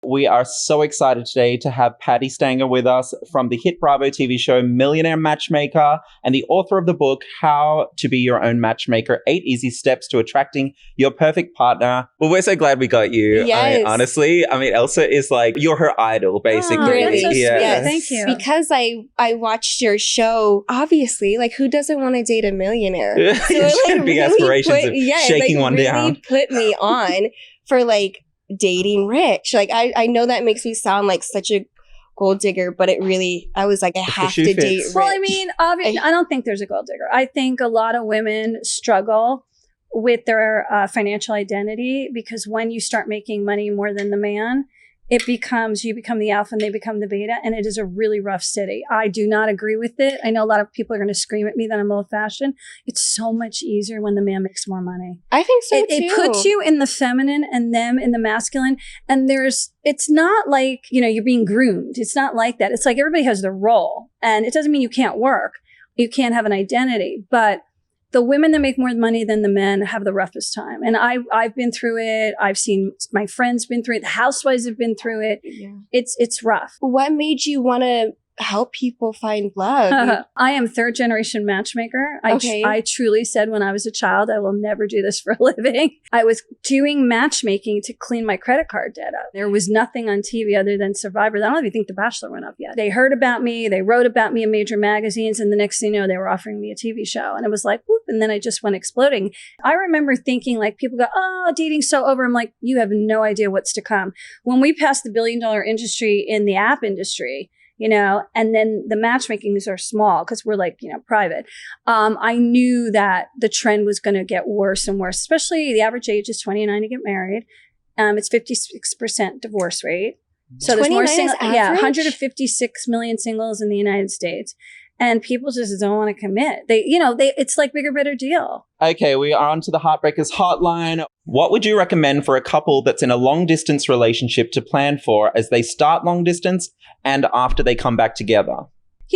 We are so excited today to have Patti Stanger with us from the hit Bravo TV show Millionaire Matchmaker and the author of the book, How to Be Your Own Matchmaker, 8 Easy Steps to Attracting Your Perfect Partner. Well, we're so glad we got you. Yes. Honestly, Elsa is like, you're her idol, basically. Oh, Really? that's so sweet. Yes. Thank you. Because I watched your show, obviously, like who doesn't want to date a millionaire? So You should have big aspirations of shaking one really down. Put me on for like dating rich. Like I know that makes me sound like such a gold digger, but it really, I was like, I have to date rich. Well, I mean, obviously, I don't think there's a gold digger. I think a lot of women struggle with their financial identity because when you start making money more than the man, you become the alpha and they become the beta. And it is a really rough city. I do not agree with it. I know a lot of people are going to scream at me that I'm old fashioned. It's so much easier when the man makes more money. I think so too. It puts you in the feminine and them in the masculine. And it's not like, you're being groomed. It's not like that. It's like everybody has their role and it doesn't mean you can't work. You can't have an identity, but the women that make more money than the men have the roughest time. And I've been through it. I've seen my friends been through it. The housewives have been through it. Yeah. It's rough. What made you want to help people find love? I am 3rd generation matchmaker. I truly said when I was a child, I will never do this for a living. I was doing matchmaking to clean my credit card debt up. There was nothing on TV other than Survivor. I don't even think The Bachelor went up yet. They heard about me. They wrote about me in major magazines. And the next thing you know, they were offering me a TV show. And it was like, whoop. And then I just went exploding. I remember thinking like people go, oh, dating's so over. I'm like, you have no idea what's to come. When we passed the $1 billion industry in the app industry, and then the matchmakings are small because we're like, private. I knew that the trend was going to get worse and worse, especially the average age is 29 to get married. It's 56% divorce rate. So there's more singles. Yeah, 156 million singles in the United States. And people just don't want to commit. It's like bigger, better deal. Okay, we are on to the Heartbreakers Hotline. What would you recommend for a couple that's in a long distance relationship to plan for as they start long distance and after they come back together?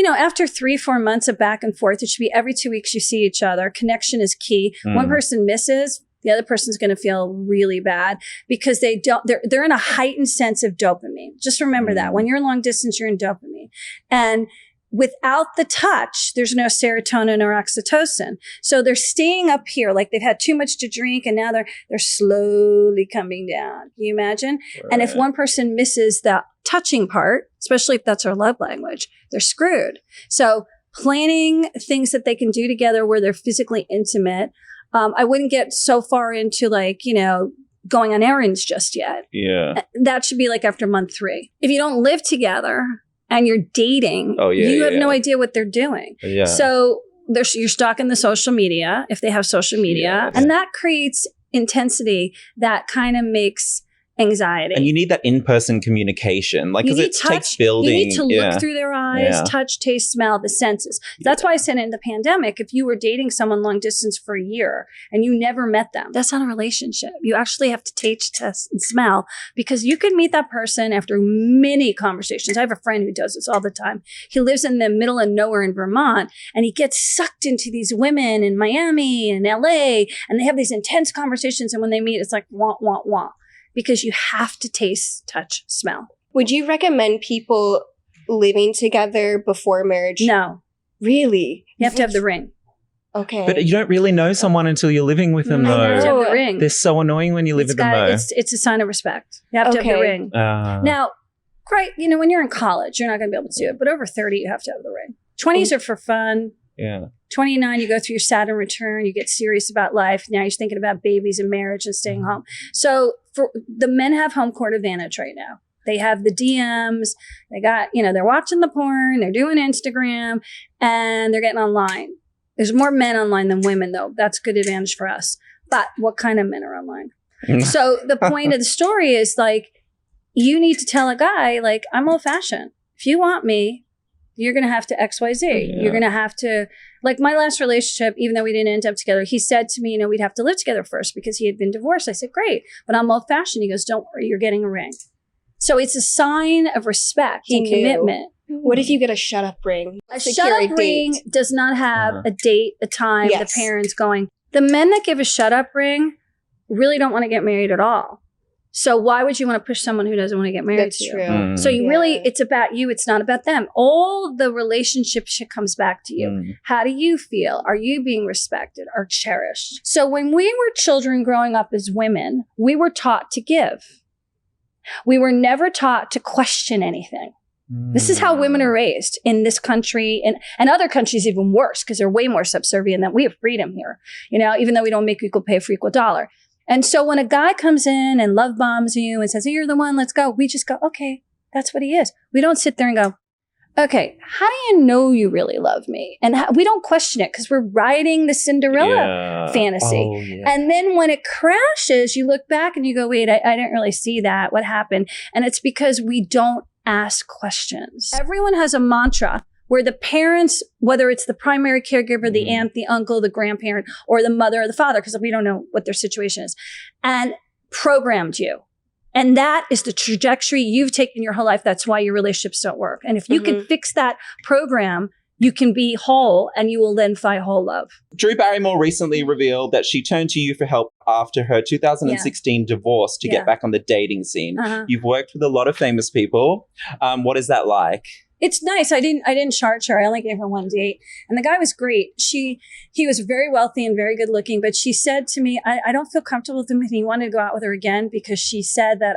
After 3-4 months of back and forth, it should be every 2 weeks you see each other. Connection is key. One person misses, the other person's going to feel really bad because they're in a heightened sense of dopamine. Just remember that when you're in long distance, you're in dopamine. And without the touch, there's no serotonin or oxytocin. So they're staying up here like they've had too much to drink and now they're slowly coming down. Can you imagine? Right. And if one person misses the touching part, especially if that's our love language, they're screwed. So planning things that they can do together where they're physically intimate. I wouldn't get so far into going on errands just yet. Yeah. That should be like after month 3. If you don't live together, and you're dating, you have no idea what they're doing. Yeah. So you're stalking the social media, if they have social media, and that creates intensity that kind of makes anxiety. And you need that in-person communication, because it takes building. You need to look through their eyes, touch, taste, smell, the senses. That's why I said in the pandemic, if you were dating someone long distance for a year and you never met them, that's not a relationship. You actually have to taste, test, and smell because you could meet that person after many conversations. I have a friend who does this all the time. He lives in the middle of nowhere in Vermont and he gets sucked into these women in Miami and LA and they have these intense conversations. And when they meet, it's like, wah, wah, wah. Because you have to taste, touch, smell. Would you recommend people living together before marriage? No. Really? You have to have the ring. Okay. But you don't really know someone until you're living with them, though. You have to have the ring. They're so annoying when you live with them, though. It's a sign of respect. You have to have the ring. Now, great, when you're in college, you're not going to be able to do it. But over 30, you have to have the ring. 20s are for fun. Yeah. 29, you go through your Saturn return, you get serious about life. Now you're thinking about babies and marriage and staying home. So for the men have home court advantage right now. They have the DMs, they got, they're watching the porn, they're doing Instagram, and they're getting online. There's more men online than women though. That's a good advantage for us. But what kind of men are online? So the point of the story is you need to tell a guy, I'm old fashioned. If you want me, you're going to have to XYZ. Yeah. You're going to have to, my last relationship, even though we didn't end up together, he said to me, we'd have to live together first because he had been divorced. I said, great, but I'm old fashioned. He goes, don't worry, you're getting a ring. So it's a sign of respect and commitment. What if you get a shut up ring? A shut up ring does not have a date, a time, the parents going. The men that give a shut up ring really don't want to get married at all. So why would you want to push someone who doesn't want to get married That's to you? true. So you really, it's about you. It's not about them. All the relationship shit comes back to you. How do you feel? Are you being respected or cherished? So when we were children growing up as women, we were taught to give. We were never taught to question anything. This is how women are raised in this country, and other countries even worse because they're way more subservient than we have freedom here, even though we don't make equal pay for equal dollar. And so when a guy comes in and love bombs you and says, "Hey, you're the one, let's go," we just go, okay, that's what he is. We don't sit there and go, okay, how do you know you really love me? And we don't question it because we're riding the Cinderella fantasy. Oh, yeah. And then when it crashes, you look back and you go, wait, I didn't really see that. What happened? And it's because we don't ask questions. Everyone has a mantra where the parents, whether it's the primary caregiver, the aunt, the uncle, the grandparent, or the mother or the father, because we don't know what their situation is, and programmed you. And that is the trajectory you've taken your whole life. That's why your relationships don't work. And if you can fix that program, you can be whole and you will then find whole love. Drew Barrymore recently revealed that she turned to you for help after her 2016 divorce to get back on the dating scene. You've worked with a lot of famous people. What is that like? It's nice. I didn't charge her. I only gave her one date. And the guy was great. He was very wealthy and very good looking, but she said to me, I don't feel comfortable with him, and he wanted to go out with her again because she said that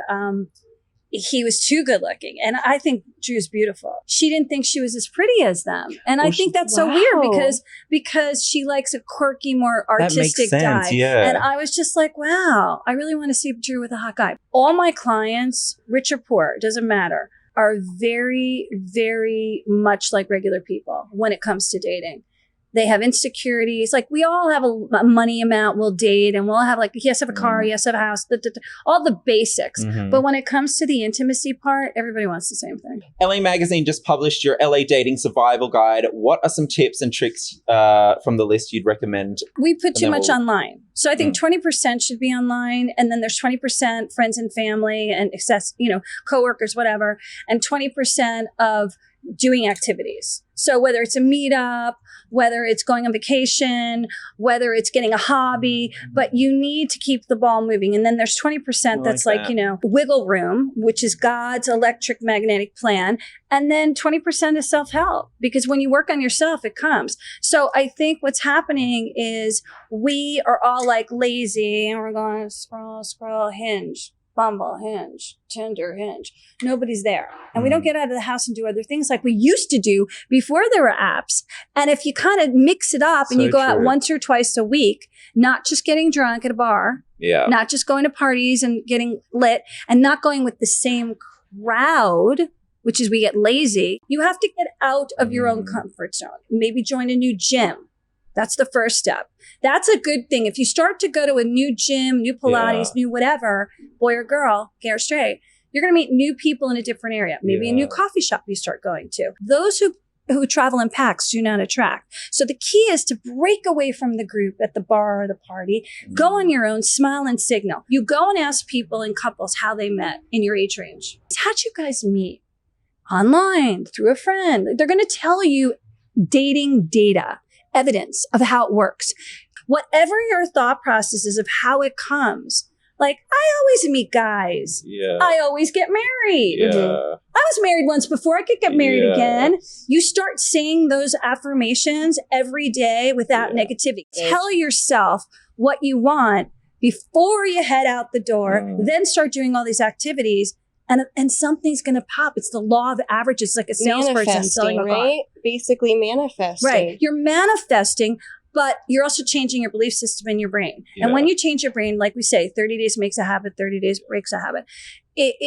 he was too good looking. And I think Drew's beautiful. She didn't think she was as pretty as them. And I think that's so weird because she likes a quirky, more artistic guy. Yeah. And I was just like, wow, I really want to see Drew with a hot guy. All my clients, rich or poor, doesn't matter, are very, very much like regular people when it comes to dating. They have insecurities. Like we all have a money amount we'll date, and we'll have like, yes, have a car, yes, have a house, all the basics. But when it comes to the intimacy part, everybody wants the same thing. LA Magazine just published your LA Dating Survival Guide. What are some tips and tricks from the list you'd recommend? We put too much online. So I think 20% should be online, and then there's 20% friends and family and coworkers, whatever, and 20% of doing activities. So whether it's a meetup, whether it's going on vacation, whether it's getting a hobby, but you need to keep the ball moving. And then there's 20% that's like, wiggle room, which is God's electric magnetic plan. And then 20% is self-help, because when you work on yourself, it comes. So I think what's happening is we are all like lazy and we're going scroll, Hinge, Bumble, Hinge, Tinder, Hinge. Nobody's there. And we don't get out of the house and do other things like we used to do before there were apps. And if you kind of mix it up and you go out once or twice a week, not just getting drunk at a bar, not just going to parties and getting lit, and not going with the same crowd, which is we get lazy, you have to get out of your own comfort zone. Maybe join a new gym. That's the first step. That's a good thing. If you start to go to a new gym, new Pilates, new whatever, boy or girl, gay or straight, you're going to meet new people in a different area. Maybe a new coffee shop you start going to. Those who travel in packs do not attract. So the key is to break away from the group at the bar or the party. Go on your own, smile and signal. You go and ask people in couples how they met in your age range. How'd you guys meet? Online, through a friend. They're going to tell you dating data, evidence of how it works. Whatever your thought process is of how it comes, like I always meet guys. I always get married. I was married once before. I could get married again. You start saying those affirmations every day without negativity. Tell yourself what you want before you head out the door, then start doing all these activities. And something's going to pop. It's the law of averages. It's like a salesperson selling a car. Right? Basically manifesting. Right. You're manifesting, but you're also changing your belief system in your brain. And when you change your brain, like we say, 30 days makes a habit, 30 days breaks a habit.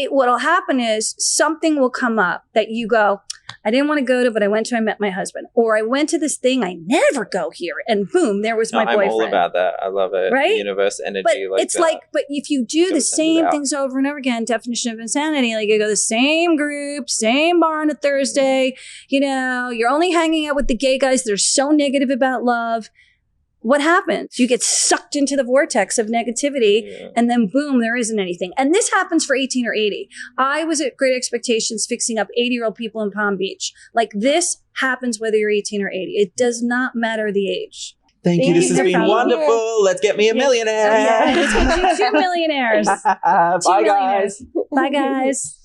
What'll happen is something will come up that you go, I didn't want to go to, but I went to, I met my husband. Or I went to this thing, I never go here. And boom, there was my boyfriend. I'm all about that. I love it. Right? Universe energy. But it's like, but if you do the same things over and over again, definition of insanity, like you go to the same group, same bar on a Thursday, you're only hanging out with the gay guys that are so negative about love. What happens? You get sucked into the vortex of negativity and then boom, there isn't anything. And this happens for 18 or 80. I was at Great Expectations fixing up 80-year-old people in Palm Beach. Like this happens whether you're 18 or 80. It does not matter the age. Thank you. This has been being wonderful. Let's get me a millionaire. Yeah, let's get you 2 millionaires. Bye, guys. Bye, guys.